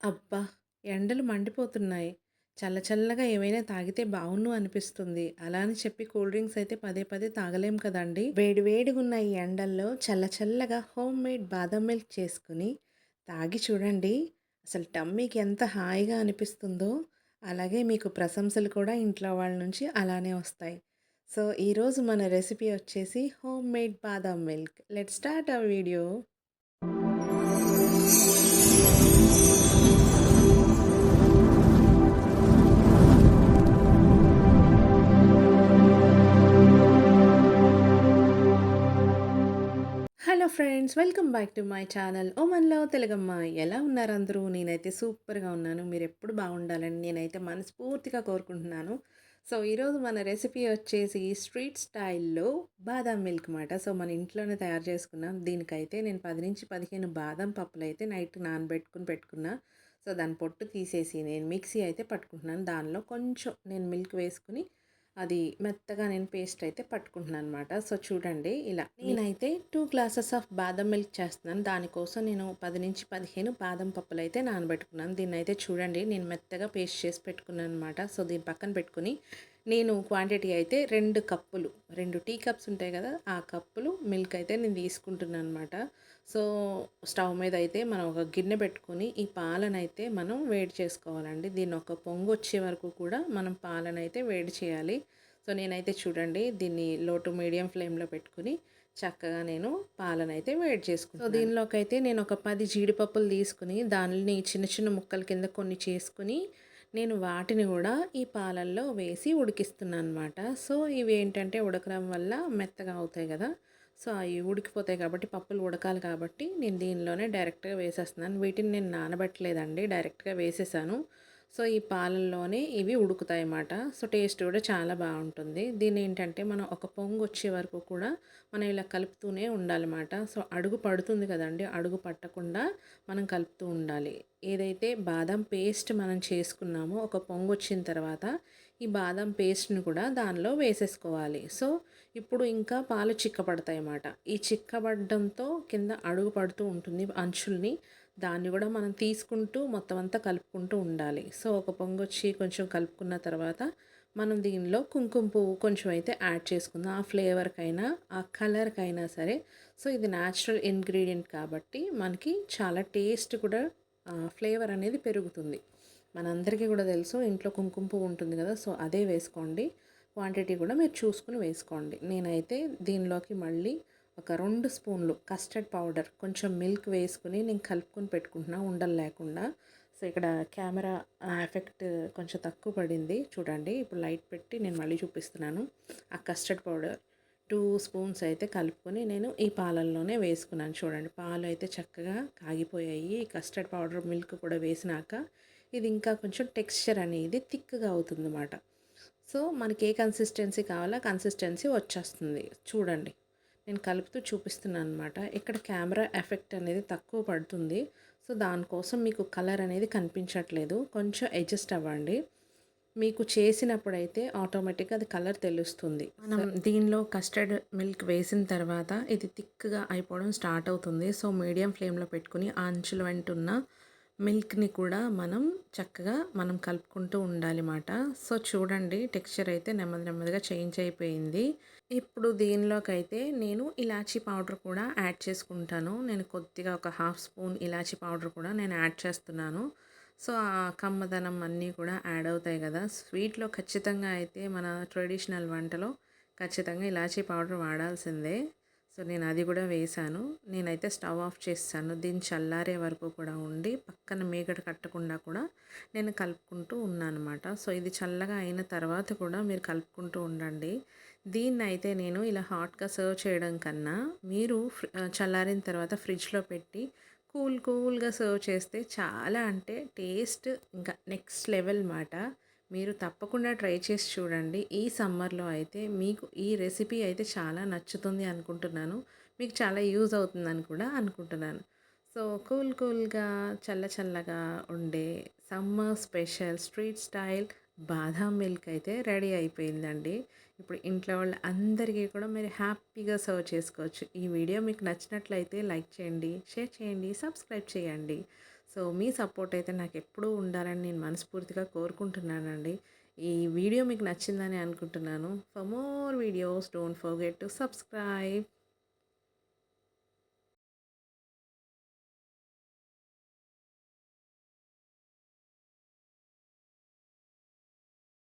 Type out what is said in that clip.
అబ్బా! ఎండలు మండిపోతున్నాయి. చల్లగా ఏమైనా తాగితే బావున్ను అనిపిస్తుంది. అలా అని చెప్పి కూల్ డ్రింక్స్ అయితే పదే పదే తాగలేం కదండీ! వేడివేడిగున్న ఈ ఎండల్లో చల్లగా హోమ్ మేడ్ బాదం మిల్క్ చేసుకొని తాగి చూడండి. అసలు టమ్మీకి ఎంత హాయిగా అనిపిస్తుందో, అలాగే మీకు ప్రశంసలు కూడా ఇంట్లో వాళ్ళ నుంచి అలానే వస్తాయి. సో, ఈరోజు మన రెసిపీ వచ్చేసి హోమ్ మేడ్ బాదం milk. Let's start our video. Hello friends, welcome back to my channel Oman love తెలుగమ్మ. ఎలా ఉన్నారు అందరూ? నేనైతే సూపర్గా ఉన్నాను. మీరు ఎప్పుడు బాగుండాలని నేనైతే మనస్ఫూర్తిగా కోరుకుంటున్నాను. సో ఈరోజు మన రెసిపీ వచ్చేసి స్ట్రీట్ స్టైల్లో బాదం మిల్క్ మాట. సో మన ఇంట్లోనే తయారు చేసుకున్నాం. దీనికైతే నేను 10 నుంచి 15 బాదం పప్పులు అయితే నైట్ పెట్టుకున్నా. సో దాని పొట్టు తీసేసి నేను మిక్సీ అయితే పట్టుకుంటున్నాను. దానిలో కొంచెం నేను మిల్క్ వేసుకుని అది మెత్తగా నేను పేస్ట్ అయితే పట్టుకుంటున్నాను అనమాట. సో చూడండి, ఇలా నేనైతే 2 గ్లాసెస్ ఆఫ్ బాదం మిల్క్ చేస్తున్నాను. దానికోసం నేను 10 నుంచి 15 బాదం పప్పులు అయితే నానబెట్టుకున్నాను. దీన్ని అయితే చూడండి, నేను మెత్తగా పేస్ట్ చేసి పెట్టుకున్నాను అనమాట. సో దీన్ని పక్కన పెట్టుకుని నేను క్వాంటిటీ అయితే 2 టీ కప్స్ ఉంటాయి కదా, ఆ కప్పులు మిల్క్ అయితే నేను తీసుకుంటున్నాను అనమాట. సో స్టవ్ మీద అయితే మనం ఒక గిన్నె పెట్టుకొని ఈ పాలనైతే మనం వేడి చేసుకోవాలండి. దీన్ని ఒక పొంగు వచ్చే వరకు కూడా మనం పాలనైతే వేడి చేయాలి. సో నేనైతే చూడండి, దీన్ని లో టు మీడియం ఫ్లేమ్లో పెట్టుకుని చక్కగా నేను పాలనైతే వేడి చేసుకుంటాను. సో దీనిలోకి అయితే నేను ఒక 10 జీడిపప్పులు తీసుకుని దానిని చిన్న చిన్న ముక్కల కింద కొన్ని చేసుకుని నేను వాటిని కూడా ఈ పాలల్లో వేసి ఉడికిస్తున్నాను అనమాట. సో ఇవి ఏంటంటే ఉడకడం వల్ల మెత్తగా అవుతాయి కదా. సో అవి ఉడికిపోతాయి కాబట్టి, పప్పులు ఉడకాలి కాబట్టి నేను దీనిలోనే డైరెక్ట్గా వేసేస్తున్నాను. వీటిని నేను నానబెట్టలేదండి, డైరెక్ట్గా వేసేసాను. సో ఈ పాలల్లోనే ఇవి ఉడుకుతాయి అన్నమాట. సో టేస్ట్ కూడా చాలా బాగుంటుంది. దీని ఏంటంటే మనం ఒక పొంగు వచ్చే వరకు కూడా మనం ఇలా కలుపుతూనే ఉండాలన్నమాట. సో అడుగు పడుతుంది కదండి, అడుగు పట్టకుండా మనం కలుపుతూ ఉండాలి. ఏదైతే బాదం పేస్ట్ మనం చేసుకున్నామో ఒక పొంగు వచ్చిన తర్వాత ఈ బాదం పేస్ట్ని కూడా దానిలో వేసేసుకోవాలి. సో ఇప్పుడు ఇంకా పాలు చిక్కబడతాయి అన్నమాట. ఈ చిక్కబడడంతో కింద అడుగు పడుతూ ఉంటుంది అంచుల్ని. దాన్ని కూడా మనం తీసుకుంటూ మొత్తం అంతా కలుపుకుంటూ ఉండాలి. సో ఒక పొంగొచ్చి కొంచెం కలుపుకున్న తర్వాత మనం దీనిలో కుంకుమ పువ్వు కొంచెం అయితే యాడ్ చేసుకుందాం. ఆ ఫ్లేవర్కైనా ఆ కలర్కైనా సరే. సో ఇది న్యాచురల్ ఇంగ్రీడియంట్ కాబట్టి మనకి చాలా టేస్ట్ కూడా ఫ్లేవర్ అనేది పెరుగుతుంది. మనందరికీ కూడా తెలుసు ఇంట్లో కుంకుమ పువ్వు ఉంటుంది కదా, సో అదే వేసుకోండి. క్వాంటిటీ కూడా మీరు చూసుకుని వేసుకోండి. నేనైతే దీనిలోకి మళ్ళీ ఒక 2 స్పూన్లు కస్టర్డ్ పౌడర్, కొంచెం మిల్క్ వేసుకుని నేను కలుపుకొని పెట్టుకుంటున్నా ఉండలు లేకుండా. సో ఇక్కడ కెమెరా ఎఫెక్ట్ కొంచెం తక్కువ పడింది చూడండి. ఇప్పుడు లైట్ పెట్టి నేను మళ్ళీ చూపిస్తున్నాను. ఆ కస్టర్డ్ పౌడర్ 2 స్పూన్స్ అయితే కలుపుకొని నేను ఈ పాలల్లోనే వేసుకున్నాను. చూడండి, పాలు అయితే చక్కగా కాగిపోయాయి. కస్టర్డ్ పౌడర్ మిల్క్ కూడా వేసినాక ఇది ఇంకా కొంచెం టెక్స్చర్ అనేది థిక్గా అవుతుందన్నమాట. సో మనకి ఏ కన్సిస్టెన్సీ కావాలో కన్సిస్టెన్సీ వచ్చేస్తుంది. చూడండి, నేను కలుపుతూ చూపిస్తున్నాను అనమాట. ఇక్కడ కెమెరా ఎఫెక్ట్ అనేది తక్కువ పడుతుంది. సో దానికోసం మీకు కలర్ అనేది కనిపించట్లేదు. కొంచెం అడ్జస్ట్ అవ్వండి. మీకు చేసినప్పుడైతే ఆటోమేటిక్గా అది కలర్ తెలుస్తుంది. మనం దీనిలో కస్టర్డ్ మిల్క్ వేసిన తర్వాత ఇది థిక్గా అయిపోవడం స్టార్ట్ అవుతుంది. సో మీడియం ఫ్లేమ్లో పెట్టుకుని ఆ అంచుల వెంట ఉన్న మిల్క్ని కూడా చక్కగా మనం కలుపుకుంటూ ఉండాలి మాట. సో చూడండి, టెక్స్చర్ అయితే నెమ్మదిగా చేంజ్ అయిపోయింది. ఇప్పుడు దీనిలోకైతే నేను ఇలాచీ పౌడర్ కూడా యాడ్ చేసుకుంటాను. నేను కొద్దిగా ఒక హాఫ్ స్పూన్ ఇలాచీ పౌడర్ కూడా నేను యాడ్ చేస్తున్నాను. సో ఆ కమ్మదనం అన్నీ కూడా యాడ్ అవుతాయి కదా. స్వీట్లో ఖచ్చితంగా అయితే మన ట్రెడిషనల్ వంటలో ఖచ్చితంగా ఇలాచీ పౌడర్ వాడాల్సిందే. సో నేను అది కూడా వేసాను. నేనైతే స్టవ్ ఆఫ్ చేస్తాను. దీన్ని చల్లారే వరకు కూడా ఉండి పక్కన మీగడ కట్టకుండా కూడా నేను కలుపుకుంటూ ఉన్నాను అనమాట. సో ఇది చల్లగా అయిన తర్వాత కూడా మీరు కలుపుకుంటూ ఉండండి. దీన్ని అయితే నేను ఇలా హాట్గా సర్వ్ చేయడం కన్నా మీరు చల్లారిన తర్వాత ఫ్రిడ్జ్లో పెట్టి కూల్గా సర్వ్ చేస్తే చాలా అంటే టేస్ట్ ఇంకా నెక్స్ట్ లెవెల్ మాట. మీరు తప్పకుండా ట్రై చేసి చూడండి. ఈ సమ్మర్లో అయితే మీకు ఈ రెసిపీ అయితే చాలా నచ్చుతుంది అనుకుంటున్నాను. మీకు చాలా యూజ్ అవుతుందని కూడా అనుకుంటున్నాను. సో కూల్గా చల్లగా ఉండే సమ్మర్ స్పెషల్ స్ట్రీట్ స్టైల్ బాదాం మిల్క్ అయితే రెడీ అయిపోయిందండి. ఇప్పుడు ఇంట్లో వాళ్ళ అందరికీ కూడా మీరు హ్యాపీగా సర్వ్ చేసుకోవచ్చు. ఈ వీడియో మీకు నచ్చినట్లయితే లైక్ చేయండి, షేర్ చేయండి, సబ్స్క్రైబ్ చేయండి. సో, మీ సపోర్ట్ అయితే నాకెప్పుడూ ఉండాలని నేను మనస్ఫూర్తిగా కోరుకుంటున్నానండి. ఈ వీడియో మీకు నచ్చిందని అనుకుంటున్నాను. For more videos don't forget to subscribe.